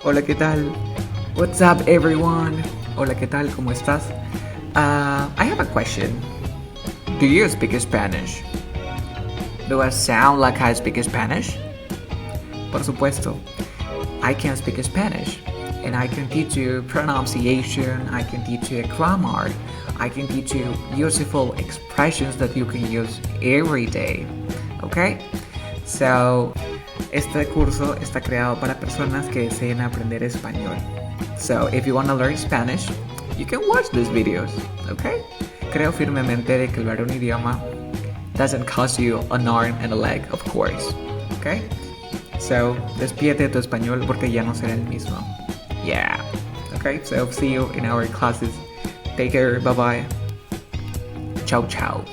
Hola, ¿qué tal? What's up, everyone? Hola, ¿qué tal? ¿Cómo estás? I have a question. Do you speak Spanish? Do I sound like I speak Spanish? Por supuesto. I can speak Spanish. And I can teach you pronunciation, I can teach you grammar, I can teach you useful expressions that you can use every day. Okay? So, este curso está creado para personas que deseen aprender español. So, if you want to learn Spanish, you can watch these videos, okay? Creo firmemente de que hablar un idioma doesn't cost you an arm and a leg, of course, okay? So, despídete de tu español porque ya no será el mismo. Yeah. Okay, so see you in our classes. Take care, bye bye. Ciao, ciao.